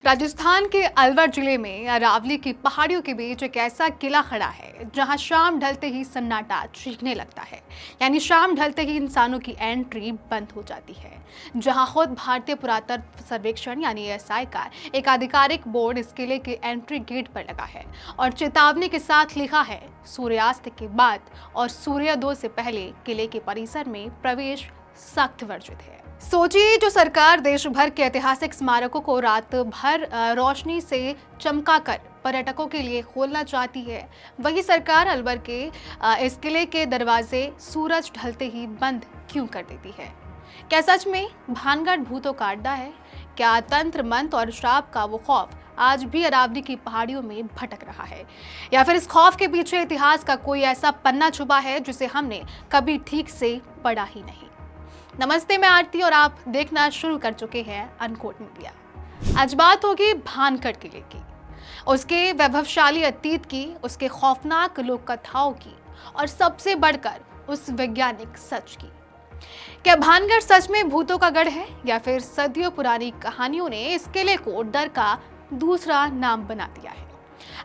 राजस्थान के अलवर जिले में अरावली की पहाड़ियों के बीच एक ऐसा किला खड़ा है जहां शाम ढलते ही सन्नाटा छींकने लगता है। यानी शाम ढलते ही इंसानों की एंट्री बंद हो जाती है। जहां खुद भारतीय पुरातत्व सर्वेक्षण यानी एएसआई का एक आधिकारिक बोर्ड इस किले के एंट्री गेट पर लगा है और चेतावनी के साथ लिखा है, सूर्यास्त के बाद और सूर्योदय से पहले किले के परिसर में प्रवेश सख्त वर्जित है। सोचिए, जो सरकार देश भर के ऐतिहासिक स्मारकों को रात भर रोशनी से चमकाकर पर्यटकों के लिए खोलना चाहती है, वही सरकार अलवर के इस किले के दरवाजे सूरज ढलते ही बंद क्यों कर देती है? क्या सच में भानगढ़ भूतों का अड्डा है? क्या तंत्र मंत्र और श्राप का वो खौफ आज भी अरावली की पहाड़ियों में भटक रहा है, या फिर इस खौफ के पीछे इतिहास का कोई ऐसा पन्ना छुपा है जिसे हमने कभी ठीक से पढ़ा ही नहीं? नमस्ते, मैं आरती और आप देखना शुरू कर चुके हैं अनकोट मीडिया। आज बात होगी भानगढ़ किले की, उसके वैभवशाली अतीत की, उसके खौफनाक लोक कथाओं की और सबसे बढ़कर उस वैज्ञानिक सच की। क्या भानगढ़ सच में भूतों का गढ़ है, या फिर सदियों पुरानी कहानियों ने इस किले को डर का दूसरा नाम बना दिया है?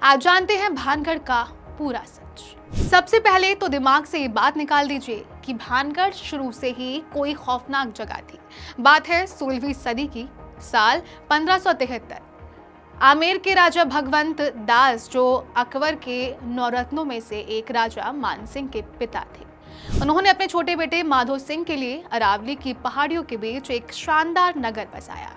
आज जानते हैं भानगढ़ का पूरा सच। सबसे पहले तो दिमाग से ये बात निकाल दीजिए कि भानगढ़ शुरू से ही कोई खौफनाक जगह थी। बात है 16वीं सदी की, साल 1573। आमेर के राजा भगवंत दास, जो अकबर के नौरत्नों में से एक राजा मान सिंह के पिता थे, उन्होंने अपने छोटे बेटे माधो सिंह के लिए अरावली की पहाड़ियों के बीच एक शानदार नगर बसाया।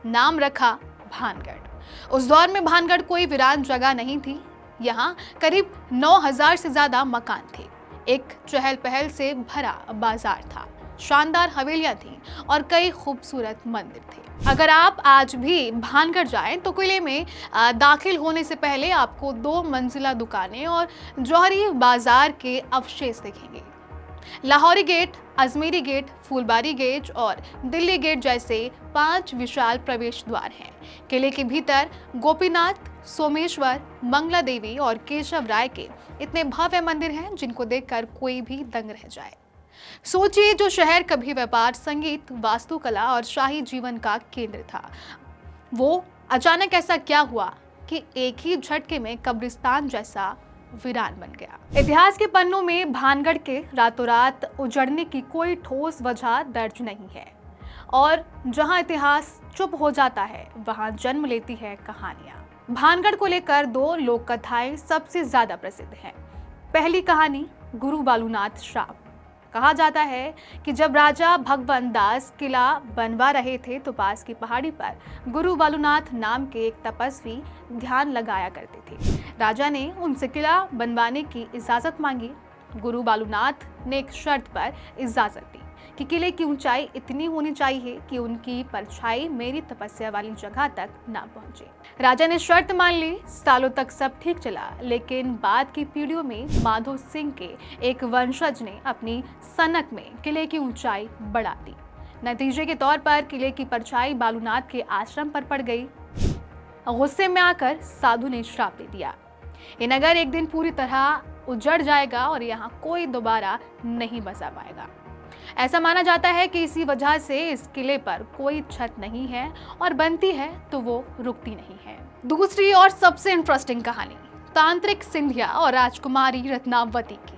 नाम रखा भानगढ़। उस दौर में भानगढ़ कोई वीरान जगह नहीं थी। यहाँ करीब 9000 से ज्यादा मकान थे, एक चहल पहल से भरा बाजार था, शानदार हवेलियां थीं और कई खूबसूरत मंदिर थे। अगर आप आज भी भानगढ़ जाएं तो किले में दाखिल होने से पहले आपको 2 मंजिला दुकानें और जौहरी बाजार के अवशेष दिखेंगे। Lahori gate, Ajmeri gate, Phoolbari gate और दिल्ली गेट जैसे 5 विशाल प्रवेश द्वार हैं। किले के भीतर गोपीनाथ, सोमेश्वर, मंगला देवी और केशव राय के इतने भव्य मंदिर हैं जिनको देखकर कोई भी दंग रह जाए। सोचिए, जो शहर कभी व्यापार, संगीत, वास्तुकला और शाही जीवन का केंद्र था, वो अचानक ऐसा क्या हुआ कि एक ही झटके में कब्रिस्तान जैसा वीरान बन गया? इतिहास के पन्नों में भानगढ़ के रातों रात उजड़ने की कोई ठोस वजह दर्ज नहीं है, और जहां इतिहास चुप हो जाता है वहां जन्म लेती है कहानियां। भानगढ़ को लेकर 2 लोक कथाएं सबसे ज्यादा प्रसिद्ध हैं। पहली कहानी गुरु बालूनाथ श्राप। कहा जाता है कि जब राजा भगवंत दास किला बनवा रहे थे तो पास की पहाड़ी पर गुरु बालूनाथ नाम के एक तपस्वी ध्यान लगाया करते थे। राजा ने उनसे किला बनवाने की इजाजत मांगी। गुरु बालूनाथ ने एक शर्त पर इजाजत दी कि किले की ऊंचाई इतनी होनी चाहिए कि उनकी परछाई मेरी तपस्या वाली जगह तक ना पहुंचे। राजा ने शर्त मान ली। सालों तक सब ठीक चला, लेकिन बाद की पीढ़ियों में माधो सिंह के एक वंशज ने अपनी सनक में किले की ऊंचाई बढ़ा दी। नतीजे के तौर पर किले की परछाई बालूनाथ के आश्रम पर पड़ गई। गुस्से में आकर साधु ने श्राप दे दिया, ये नगर एक दिन पूरी तरह उजड़ जाएगा और यहाँ कोई दोबारा नहीं बसा पाएगा। ऐसा माना जाता है कि इसी वजह से इस किले पर कोई छत नहीं है, और बनती है तो वो रुकती नहीं है। दूसरी और सबसे इंटरेस्टिंग कहानी तांत्रिक सिंधिया और राजकुमारी रत्नावती की।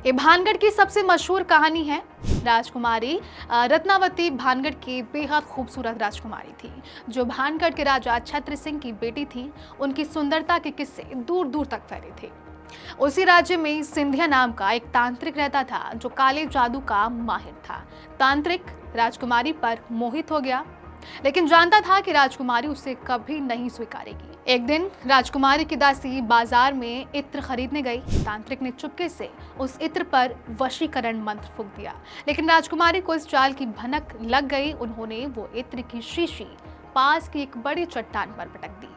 ये भानगढ़ की सबसे मशहूर कहानी है। राजकुमारी रत्नावती भानगढ़ की बेहद खूबसूरत राजकुमारी थी, जो भानगढ़ के राजा छत्र सिंह की बेटी थी। उनकी सुंदरता के किस्से दूर दूर तक फैले थे। उसी राज्य में सिंधिया नाम का एक तांत्रिक रहता था जो काले जादू का माहिर था। तांत्रिक राजकुमारी पर मोहित हो गया, लेकिन जानता था कि राजकुमारी उसे कभी नहीं स्वीकारेगी। एक दिन राजकुमारी की दासी बाजार में इत्र खरीदने गई। तांत्रिक ने चुपके से उस इत्र पर वशीकरण मंत्र फूंक दिया, लेकिन राजकुमारी को इस चाल की भनक लग गई। उन्होंने वो इत्र की शीशी पास की एक बड़ी चट्टान पर पटक दी।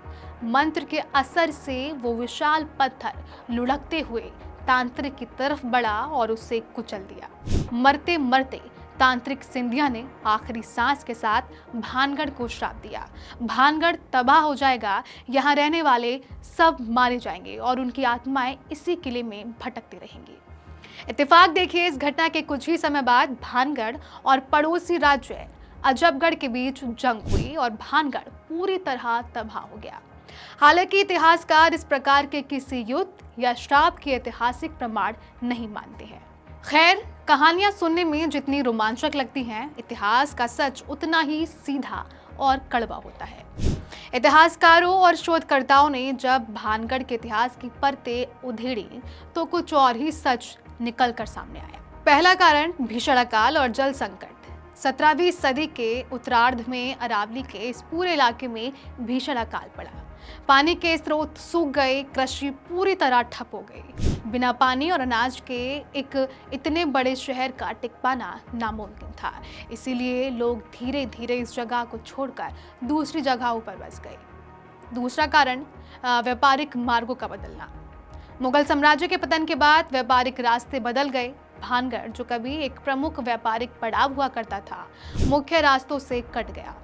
मंत्र के असर से वो विशाल पत्थर लुढ़कते हुए तांत्रिक की तरफ बढ़ा और उसे कुचल दिया। मरते मरते तांत्रिक सिंधिया ने आखिरी सांस के साथ भानगढ़ को श्राप दिया, भानगढ़ तबाह हो जाएगा, यहाँ रहने वाले सब मारे जाएंगे और उनकी आत्माएं इसी किले में भटकती रहेंगी। इत्तेफाक देखिए, इस घटना के कुछ ही समय बाद भानगढ़ और पड़ोसी राज्य अजबगढ़ के बीच जंग हुई और भानगढ़ पूरी तरह तबाह हो गया। हालांकि इतिहासकार इस प्रकार के किसी युद्ध या श्राप के ऐतिहासिक प्रमाण नहीं मानते हैं। खैर, कहानियां सुनने में जितनी रोमांचक लगती हैं, इतिहास का सच उतना ही सीधा और कड़वा होता है। इतिहासकारों और शोधकर्ताओं ने जब भानगढ़ के इतिहास की परतें उधेड़ी तो कुछ और ही सच निकल कर सामने आया। पहला कारण भीषण अकाल और जल संकट। 17वीं सदी के उत्तरार्ध में अरावली के इस पूरे इलाके में भीषण अकाल पड़ा। पानी के स्रोत सूख गए, कृषि पूरी तरह ठप हो गई। बिना पानी और अनाज के एक इतने बड़े शहर का टिक पाना नामुमकिन था। इसीलिए लोग धीरे धीरे इस जगह को छोड़कर दूसरी जगहों पर बस गए। दूसरा कारण व्यापारिक मार्गों का बदलना। मुगल साम्राज्य के पतन के बाद व्यापारिक रास्ते बदल गए। भानगढ़, जो कभी एक प्रमुख व्यापारिक पड़ाव हुआ करता था, मुख्य रास्तों से कट गया।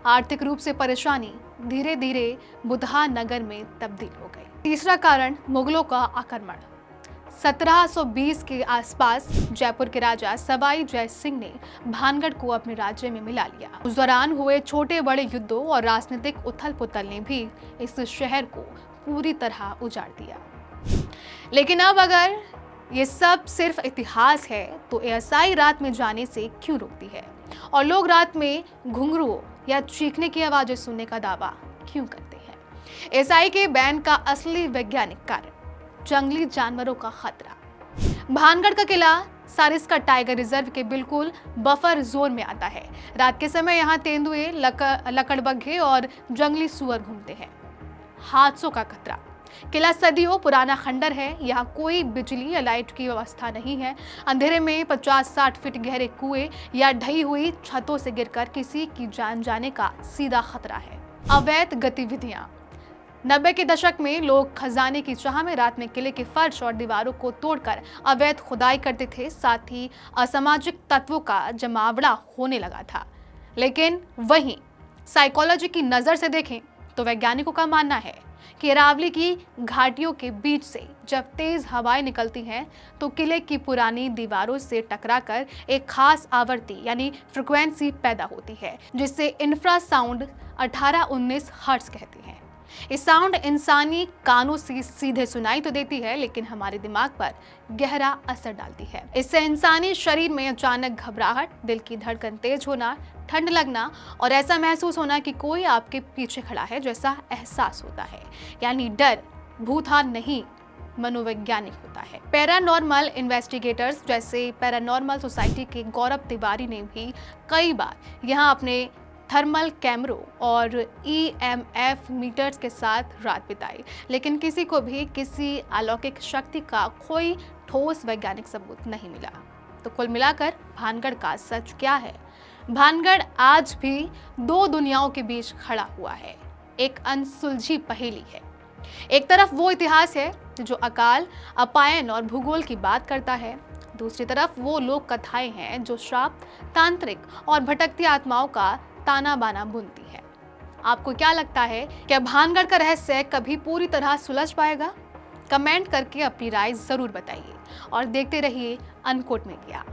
आर्थिक रूप से परेशानी धीरे धीरे बुधहा नगर में तब्दील हो गई। तीसरा कारण मुगलों का आक्रमण। 1720 के आसपास जयपुर के राजा सवाई जय सिंह ने भानगढ़ को अपने राज्य में मिला लिया। उस दौरान हुए छोटे बड़े युद्धों और राजनीतिक उथल पुथल ने भी इस शहर को पूरी तरह उजाड़ दिया। लेकिन अब अगर ये सब सिर्फ इतिहास है तो एएसआई रात में जाने से क्यों रोकती है, और लोग रात में घुंघरूओं या चीखने की आवाजें सुनने का दावा क्यों करते हैं? एएसआई के बैन का असली वैज्ञानिक कारण, जंगली जानवरों का खतरा। भानगढ़ का किला सारिस्का टाइगर रिजर्व के बिल्कुल बफर जोन में आता है। रात के समय यहाँ तेंदुए, लकड़बग्घे और जंगली सुअर घूमते हैं। हादसों का खतरा। किला सदियों पुराना खंडर है। यहाँ कोई बिजली या लाइट की व्यवस्था नहीं है। अंधेरे में 50-60 फीट गहरे कुएं या ढही हुई छतों से गिरकर किसी की जान जाने का सीधा खतरा है। अवैध गतिविधियां। 90 के दशक में लोग खजाने की चाह में रात में किले के फर्श और दीवारों को तोड़कर अवैध खुदाई करते थे। साथ ही असामाजिक तत्वों का जमावड़ा होने लगा था। लेकिन वहीं साइकोलॉजी की नजर से देखें तो वैज्ञानिकों का मानना है कि अरावली की घाटियों के बीच से जब तेज हवाएं निकलती हैं तो किले की पुरानी दीवारों से टकराकर एक खास आवृत्ति यानी फ्रीक्वेंसी पैदा होती है, जिससे इंफ्रासाउंड 18-19 हर्ट्ज कहती हैं। ये साउंड इंसानी कानों से सीधे सुनाई तो देती है, लेकिन हमारे दिमाग पर गहरा असर डालती है। इससे इंसानी शरीर में अचानक घबराहट, दिल की धड़कन तेज होना, ठंड लगना और ऐसा महसूस होना कि कोई आपके पीछे खड़ा है जैसा एहसास होता है। यानी डर भूतहार नहीं, मनोवैज्ञानिक होता है। पैरानॉर्मल इन्वेस्टिगेटर्स जैसे पैरानॉर्मल सोसाइटी के गौरव तिवारी ने भी कई बार यहाँ अपने थर्मल कैमरों और EMF मीटर्स के साथ रात बिताई, लेकिन किसी को भी किसी अलौकिक शक्ति का कोई ठोस वैज्ञानिक सबूत नहीं मिला। तो कुल मिलाकर भानगढ़ का सच क्या है? भानगढ़ आज भी दो दुनियाओं के बीच खड़ा हुआ है, एक अनसुलझी पहेली है। एक तरफ वो इतिहास है जो अकाल, अपायन और भूगोल की बात करता है, दूसरी तरफ वो लोक कथाएं हैं जो श्राप, तांत्रिक और भटकती आत्माओं का ताना बाना बुनती है। आपको क्या लगता है, क्या भानगढ़ का रहस्य कभी पूरी तरह सुलझ पाएगा? कमेंट करके अपनी राय जरूर बताइए और देखते रहिए अनकोट मीडिया।